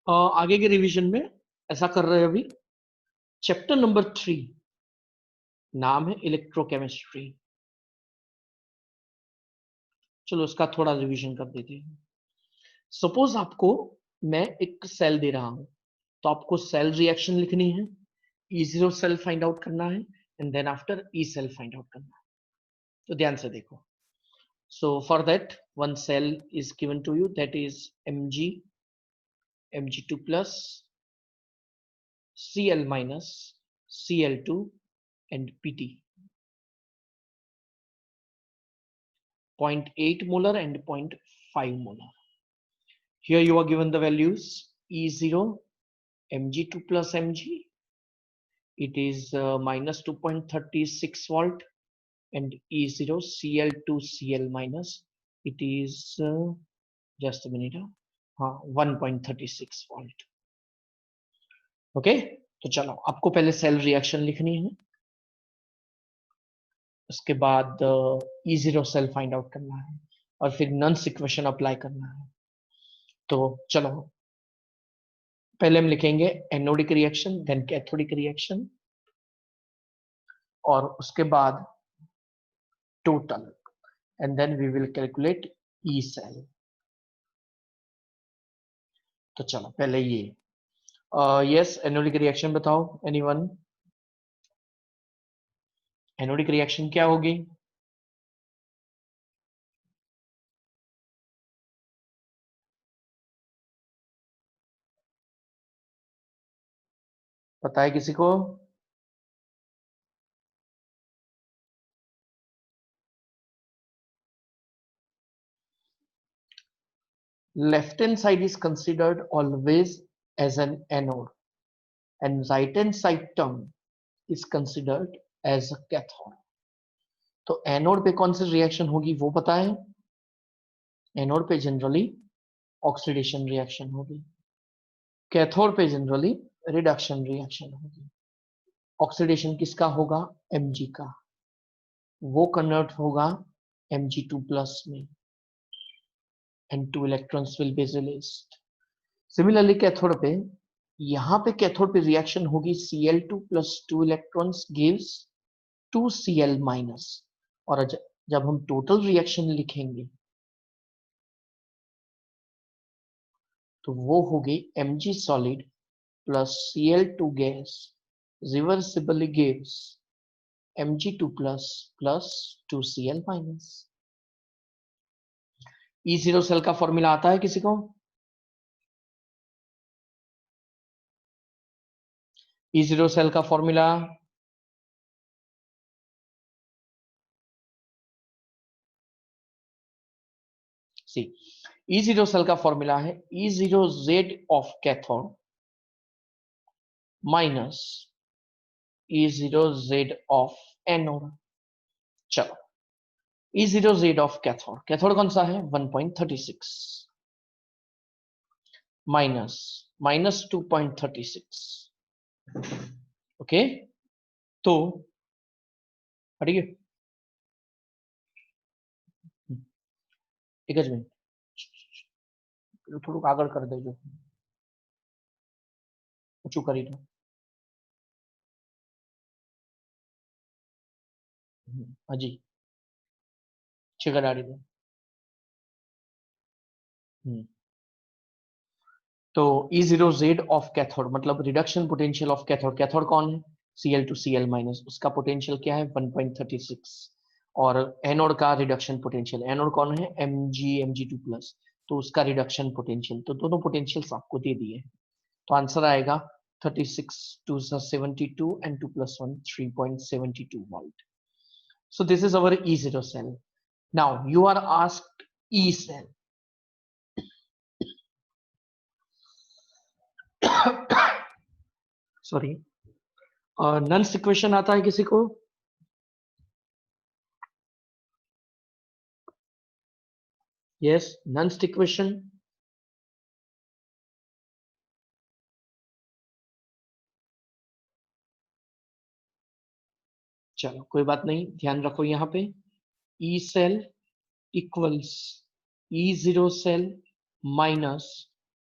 आगे के रिवीजन में ऐसा कर रहे हैं अभी। चैप्टर नंबर 3 नाम है इलेक्ट्रोकेमिस्ट्री। चलो इसका थोड़ा रिवीजन कर देते हैं। सपोज आपको मैं एक सेल दे रहा हूं, तो आपको सेल रिएक्शन लिखनी है, E0 सेल फाइंड आउट करना है, and then after E cell find out करना है। तो ध्यान से देखो। So for that, one cell is given to you, that is Mg, Mg2 plus, Cl minus, Cl2 and Pt. 0.8 molar and 0.5 molar. Here you are given the values E0, Mg2 plus Mg, it is minus 2.36 volt, and E0 Cl2 Cl minus, it is just a minute, 1.36 volt. Okay तो चलो आपको पहले cell reaction लिखनी है, उसके बाद E0 cell find out करना है, और फिर नन्स इक्वेशन अप्लाई करना है। तो चलो पहले हम लिखेंगे anodic reaction, then cathodic reaction, और उसके बाद total, and then we will calculate E cell. तो चलो पहले ये यस एनोडिक रिएक्शन बताओ एनीवन। एनोडिक रिएक्शन क्या होगी? पता है किसी को? Left hand side is considered always as an anode, and right hand side term is considered as a cathode. तो एनोड पे कौन सी रिएक्शन होगी वो पता है? एनोड पे जनरली ऑक्सीडेशन रिएक्शन होगी, कैथोड पे जनरली रिडक्शन रिएक्शन होगी। ऑक्सीडेशन किसका होगा? Mg का, वो कन्वर्ट होगा Mg2 प्लस में, and 2 electrons will be released. Similarly cathode पे, यहाँ पे कैथोड पे रिएक्शन होगी Cl2 plus 2 electrons gives 2 Cl minus, और जब हम टोटल रिएक्शन लिखेंगे तो वो होगी Mg solid plus Cl2 gas reversibly gives Mg2 plus plus 2 Cl minus. E0 cell का फॉर्मूला आता है किसी को? E0 सेल का फॉर्मूला सी, E0 सेल का फॉर्मूला है E0Z of cathode minus E0Z of anode. चलो E0Z ऑफ कैथोड, कैथोड कौन सा है? 1.36 माइनस माइनस 2.36। ओके तो हटिए एक मिनट, થોડુંક આગળ કરી દેજો, ઊંચું કરી દો। હજી છેગડાડી દો। तो E0Z ऑफ कैथोड मतलब reduction potential of cathode. Cathode कौन है? Cl2 Cl माइनस, उसका पोटेंशियल क्या है? 1.36। और एनोड का रिडक्शन पोटेंशियल, एनोड कौन है? Mg Mg2 प्लस, तो उसका रिडक्शन पोटेंशियल। तो दोनों पोटेंशियल्स आपको दे दिए, तो आंसर आएगा 36 2 72 and 2 plus 1 3.72 volt. So this is our E0 cell. Now you are asked E cell. Sorry, नन्स इक्वेशन आता है किसी को? यस, नन्स इक्वेशन। चलो कोई बात नहीं, ध्यान रखो यहाँ पे E cell equals E0 cell minus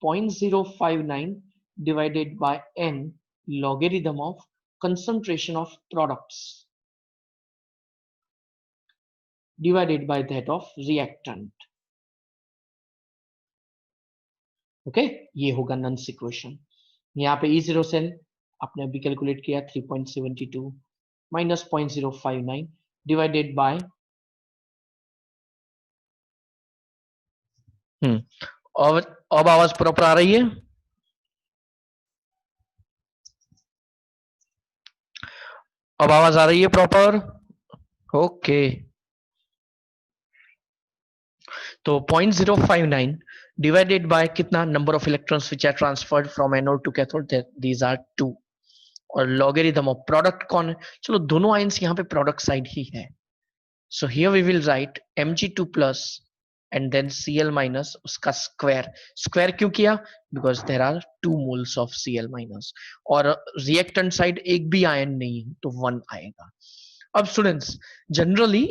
0.059 divided by n logarithm of concentration of products divided by that of reactant. Okay ये होगा नन्स इक्वेशन. यहाँ पे E0 सेल आपने अभी कैलकुलेट किया 3.72 माइनस 0.059 डिवाइडेड बाय और अब आवाज प्रॉपर आ रही है. अब आवाज आ रही है प्रॉपर. ओके तो 0.059 divided by कितना number of electrons which are transferred from anode to cathode, these are 2 और लॉगरिथम ऑफ प्रोडक्ट कौन है. चलो दोनों आयंस यहाँ पे प्रोडक्ट साइड ही है. So here we will write Mg2 plus and then Cl minus उसका स्क्वायर. स्क्वायर क्यों किया? Because there are 2 moles of Cl minus और रिएक्टेंट साइड एक भी आयन नहीं है तो 1 आएगा. अब स्टूडेंट्स जनरली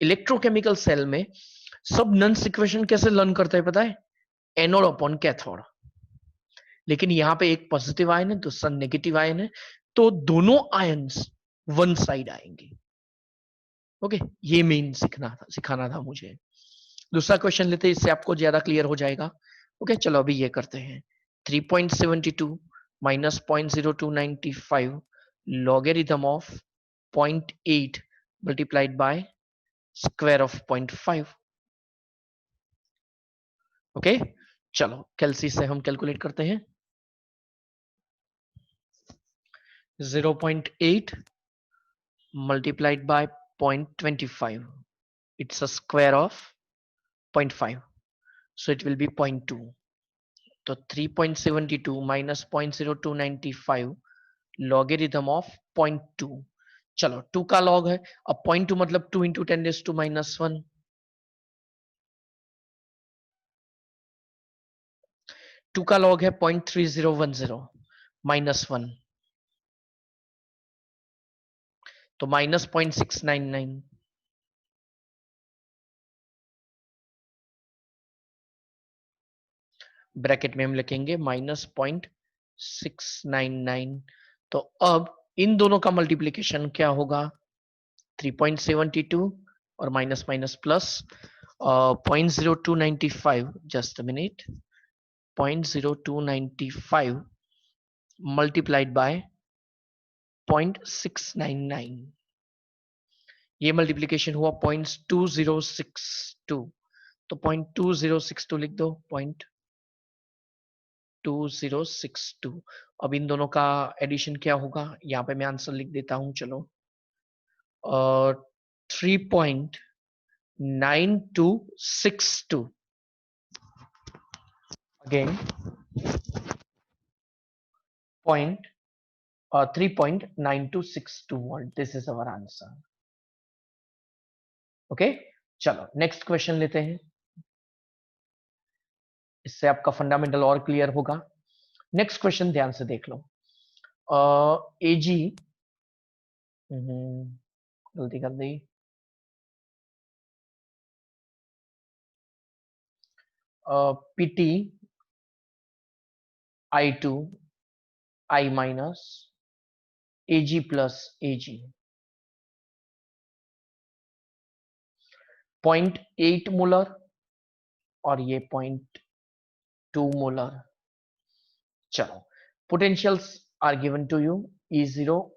इलेक्ट्रोकेमिकल सेल में सब नन्स इक्वेशन कैसे लर्न करते हैं पता है? Anode upon cathode. लेकिन यहाँ पे एक पॉजिटिव आयन है दूसरा नेगेटिव आयन है तो दोनों आयन्स वन साइड आएंगे. ओके ये मेन सिखाना था मुझे. दूसरा क्वेश्चन लेते हैं इससे आपको ज्यादा क्लियर हो जाएगा. ओके चलो अभी ये करते हैं. 3.72 minus 0.0295 logarithm of 0.8 multiplied by square of 0.5. Okay चलो कैलसी से हम कैलकुलेट करते हैं. 0.8 multiplied by 0.25. It's a square of 0.5. So it will be 0.2. So 3.72 minus 0.0295 logarithm of 0.2. चलो 2 का log है. अब 0.2 मतलब 2 into 10 raised to minus 1. 2 का log है 0.3010 minus 1. तो minus 0.699. ब्रैकेट में हम लिखेंगे माइनस 0.699. तो अब इन दोनों का मल्टीप्लीकेशन क्या होगा? 3.72 और minus minus plus 0.0295. Just a minute. 0.0295 multiplied by 0.699. ये मल्टीप्लीकेशन हुआ 0.2062. तो 0.2062 लिख दो. 0.2062. अब इन दोनों का एडिशन क्या होगा? यहाँ पे मैं आंसर लिख देता हूं. चलो 3.9262 again 3.9262 volt. This is our answer. Okay चलो नेक्स्ट क्वेश्चन लेते हैं. इससे आपका फंडामेंटल और क्लियर होगा. नेक्स्ट क्वेश्चन ध्यान से देख लो. एजी गलती कर दी. PT I2 I minus AG plus AG 0.8 molar और ये 0.2 मोलर. चलो potentials are given to you. E0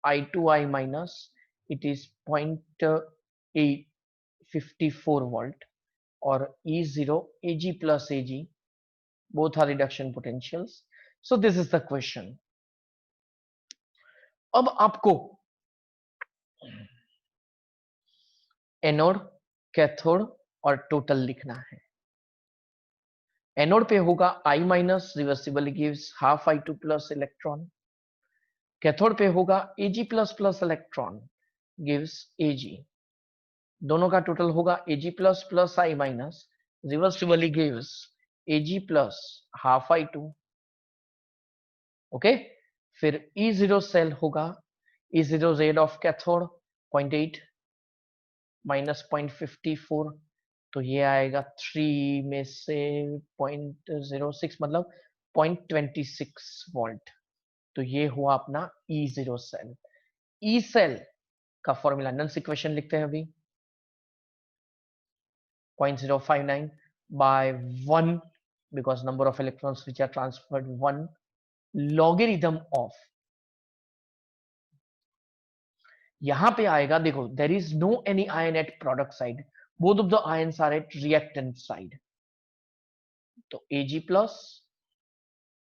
I2 I minus it is 0.854 volt or E0 Ag plus Ag both are reduction potentials. So this is the question. अब आपको anode cathode और total लिखना है. Anode पे होगा I minus reversibly gives half I2 plus electron. Cathode पे होगा Ag plus plus electron gives Ag. दोनों का टोटल होगा Ag plus plus I minus reversibly gives Ag plus half I2. Okay फिर E0 सेल होगा E0 Z of cathode 0.8 minus 0.54 तो ये आएगा 3 में से 0.06 मतलब 0.26 वोल्ट। तो ये हुआ अपना E0 सेल। ई सेल का फॉर्मूला नन्स इक्वेशन लिखते हैं अभी, 0.059 by 1 because number of electrons which are transferred 1 logarithm of, यहां पे आएगा देखो, there is no any ion at product side, both of the ions are at reactant side, तो Ag plus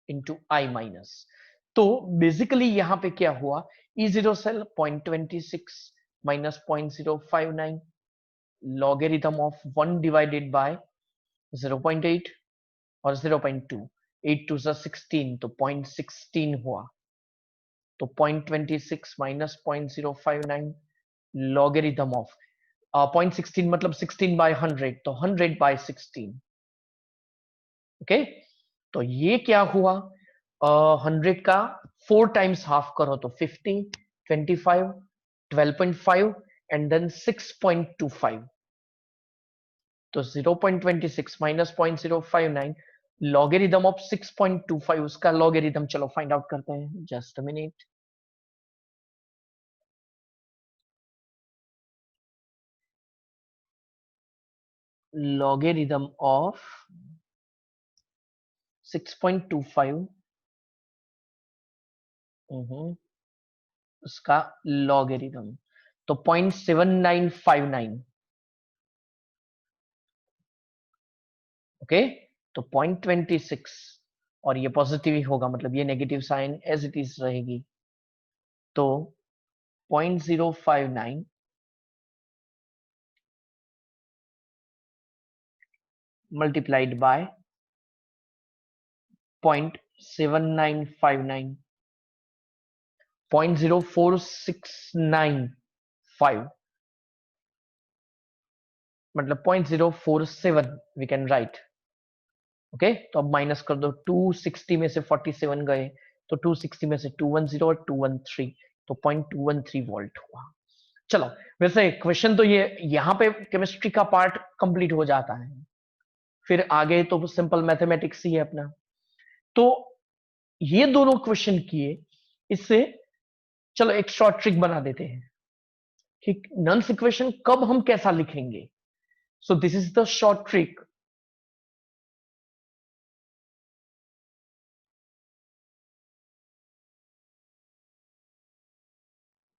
into I minus। तो basically यहां पे क्या हुआ, E0 cell 0.26 minus 0.059 logarithm of 1 divided by 0.8 और 0.2, 8 to 16 तो 0.16 हुआ, तो 0.26 माइनस 0.059 लॉगरिथम ऑफ 0.16 मतलब 16 by 100 तो 100 by 16। ओके, तो ये क्या हुआ, 100 का 4 टाइम्स हाफ करो तो 50, 25, 12.5 एंड देन 6.25, तो 0.26 माइनस 0.059 लॉगरिथम ऑफ 6.25, उसका लॉगरिथम चलो फाइंड आउट करते हैं, just a minute. Logarithm of 6.25 उसका लॉगरिथम तो 0.7959। ओके, तो 0.26 और ये पॉजिटिव ही होगा, मतलब ये negative sign as it is रहेगी, तो 0.059 मल्टीप्लाइड बाय 0.7959, 0.0465 मतलब 0.047 वी कैन राइट। ओके, तो अब माइनस कर दो, 260 में से 47 गए तो 260 में से 210 और 213, तो 0.213 वोल्ट हुआ। चलो, वैसे क्वेश्चन तो ये यहां पे केमिस्ट्री का पार्ट कंप्लीट हो जाता है, फिर आगे तो सिंपल मैथमेटिक्स ही है अपना। तो ये दोनों क्वेश्चन किए, इससे चलो एक शॉर्ट ट्रिक बना देते हैं कि नन्स इक्वेशन कब हम कैसा लिखेंगे। So this is the short trick.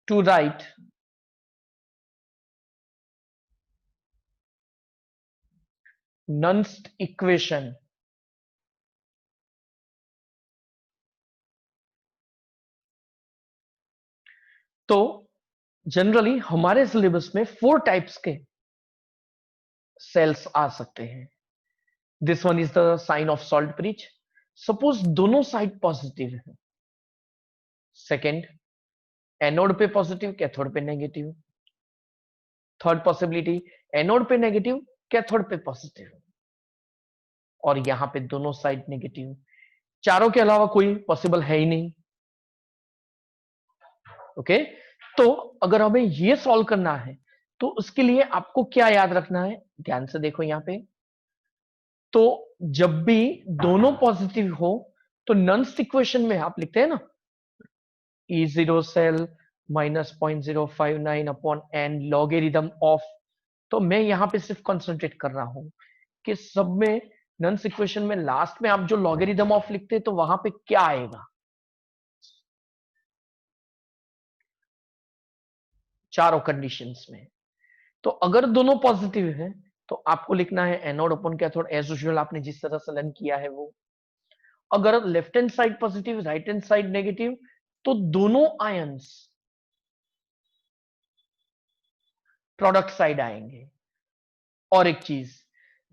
To write नन्स इक्वेशन तो जनरली हमारे सिलेबस में 4 टाइप्स के सेल्स आ सकते हैं। This one is the sign of salt bridge, suppose दोनों साइड पॉजिटिव है। सेकेंड, एनोड पे पॉजिटिव कैथोड पे नेगेटिव। थर्ड पॉसिबिलिटी, एनोड पे नेगेटिव कैथोड पे पॉजिटिव, और यहां पे दोनों साइड नेगेटिव। चारों के अलावा कोई पॉसिबल है ही नहीं। ओके, तो अगर हमें ये सॉल्व करना है तो उसके लिए आपको क्या याद रखना है, ध्यान से देखो यहां पे। तो जब भी दोनों पॉजिटिव हो तो नन्स इक्वेशन में आप लिखते हैं ना, E0 cell minus 0.059 upon N logarithm of, तो मैं यहां पे सिर्फ कंसंट्रेट कर रहा हूं कि सब में नन्स इक्वेशन में लास्ट में आप जो लॉगरिथम ऑफ लिखते हैं तो वहां पे क्या आएगा, चारों कंडीशंस में। तो अगर दोनों पॉजिटिव है तो आपको लिखना है anode upon cathode, as usual आपने जिस तरह से लर्न किया है वो। अगर left hand side positive right hand side negative तो दोनों आयंस प्रोडक्ट साइड आएंगे। और एक चीज,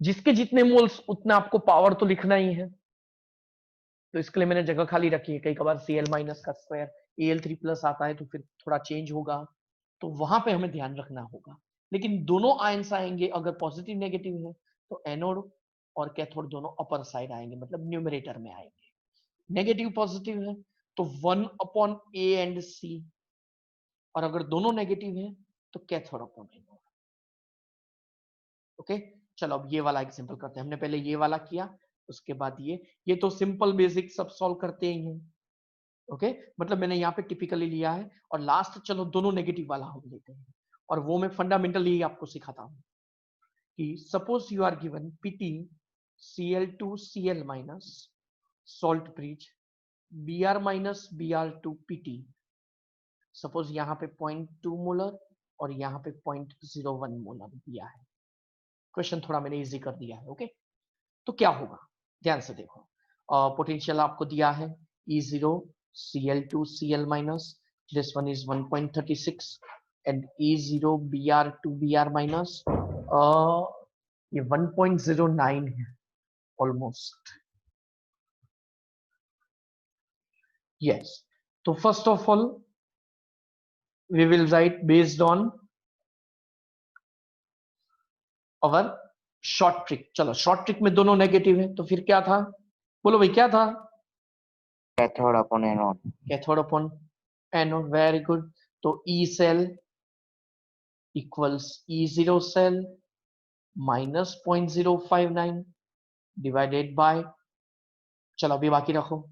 जिसके जितने मोल्स उतना आपको पावर तो लिखना ही है, तो इसके लिए मैंने जगह खाली रखी है। कई कबार Cl माइनस का स्क्वायर Al3 प्लस आता है तो फिर थोड़ा चेंज होगा, तो वहां पे हमें ध्यान रखना होगा। लेकिन दोनों आयंस आएंगे, अगर पॉजिटिव नेगेटिव है तो एनोड और कैथोड दोनों अपर साइड आएंगे, मतलब न्यूमरेटर में आएंगे। नेगेटिव पॉजिटिव है तो 1 अपॉन ए एंड सी, और अगर दोनों नेगेटिव है तो कैथोड अपॉन एनोड। ओके, चलो अब ये वाला एग्जांपल करते हैं। हमने पहले ये वाला किया, उसके बाद ये तो सिंपल बेसिक सब सॉल्व करते ही हैं। ओके, मतलब मैंने यहाँ पे टिपिकली लिया है, और लास्ट चलो दोनों नेगेटिव वाला हम लेते हैं, और वो मैं फंडामेंटली आपको सिखाता हूँ कि suppose you are given Pt Cl2Cl minus salt bridge Br minus Br2 Pt। Suppose यहाँ पे 0.2 मोलर और यहाँ पे 0.01 मोलर दिया है। क्वेश्चन थोड़ा मैंने इजी कर दिया है। ओके, तो क्या होगा ध्यान से देखो। पोटेंशियल आपको दिया है E0 Cl2Cl minus, this one is 1.36 and E0 Br2 Br minus ये 1.09 है ऑलमोस्ट। यस, तो first of all we will write based on our short trick. चलो शॉर्ट ट्रिक में दोनों नेगेटिव है, तो फिर क्या था, बोलो भाई क्या था? Cathode upon anode. Cathode upon anode, very good. तो E cell equals E0 cell minus 0.059 divided by, चलो अभी बाकी रखो,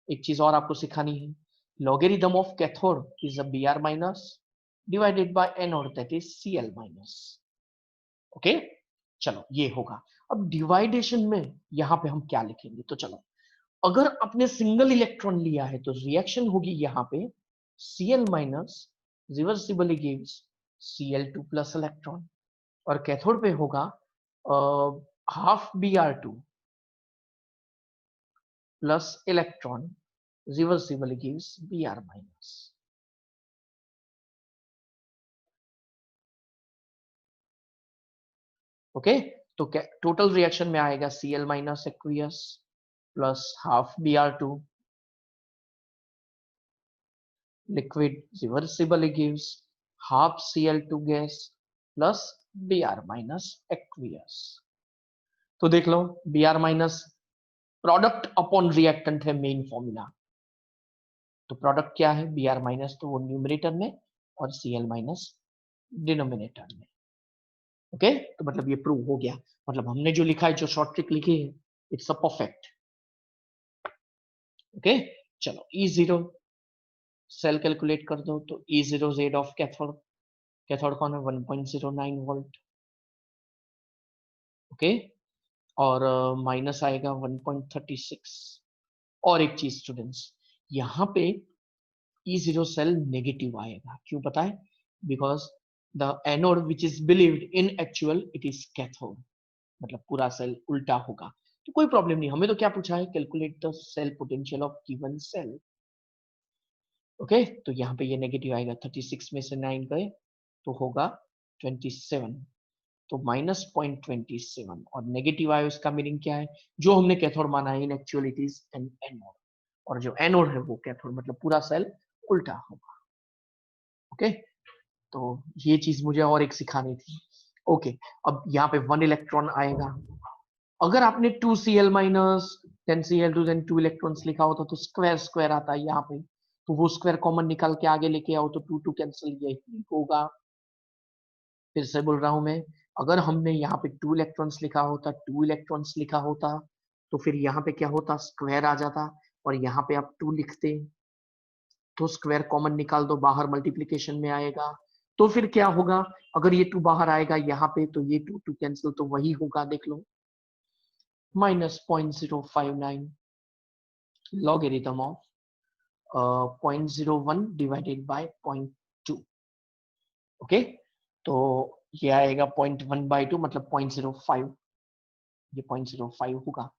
एक चीज और आपको सिखानी है, logarithm of cathode is a Br minus divided by anode that is Cl minus. Okay, चलो ये होगा। अब डिवाइडेशन में यहां पे हम क्या लिखेंगे, तो चलो अगर आपने सिंगल इलेक्ट्रॉन लिया है तो रिएक्शन होगी यहाँ पे Cl minus reversibly gives Cl2 plus electron, और कैथोड पे होगा half Br2 plus electron reversibly gives Br minus. Okay, तो टोटल रिएक्शन में आएगा Cl minus aqueous plus half Br2 liquid reversibly gives half Cl2 gas plus Br minus aqueous। तो देख लो Br minus product upon reactant है main formula, तो product क्या है Br minus, तो वो न्यूमरेटर में और Cl माइनस डिनोमिनेटर में। ओके, तो मतलब ये प्रूव हो गया, मतलब हमने जो लिखा है, जो शॉर्ट ट्रिक लिखी है, इट्स अ परफेक्ट। ओके, चलो E0 सेल कैलकुलेट कर दो, तो E0 Z of cathode, cathode कौन है 1.09 वोल्ट। ओके, और माइनस आएगा 1.36। और एक चीज स्टूडेंट्स, यहाँ पे E0 सेल नेगेटिव आएगा, क्यों पता है? Because the anode which is believed in actual it is cathode, मतलब पूरा सेल उल्टा होगा। तो कोई प्रॉब्लम नहीं, हमें तो क्या पूछा है, calculate the cell potential of given cell. Okay, तो यहाँ पे ये नेगेटिव आएगा, 36 में से 9 गए तो होगा 27, तो माइनस 0.27, और नेगेटिव आया उसका मीनिंग क्या है, जो हमने कैथोड माना है इन actual it is an anode, और जो एनोड है वो कैथोड, मतलब पूरा सेल उल्टा होगा। ओके, तो ये चीज मुझे और एक सिखानी थी। ओके, अब यहाँ पे 1 इलेक्ट्रॉन आएगा, अगर आपने 2Cl minus 10Cl2 then 2 electrons लिखा होता तो स्क्वायर स्क्वायर आता है यहाँ पे, तो वो स्क्वायर कॉमन निकाल के आगे लेके आओ तो 2 कैंसिल, यही होगा। फिर से बोल रहा हूं मैं, अगर हमने यहाँ पे 2 इलेक्ट्रॉन्स लिखा होता, 2 इलेक्ट्रॉन्स लिखा होता, तो फिर यहाँ पे क्या होता, स्क्वायर आ जाता, और यहाँ पे आप 2 लिखते, तो स्क्वायर कॉमन निकाल दो, बाहर मल्टीप्लीकेशन में आएगा, तो फिर क्या होगा, अगर ये 2 बाहर आएगा यहाँ पे, तो ये 2 कैंसिल, तो वही होगा, देख लो minus 0.059 logarithm of 0.01 divided by 0.2। Okay, तो ये आएगा 0.1/2, मतलब 0.05, ये 0.05 होगा।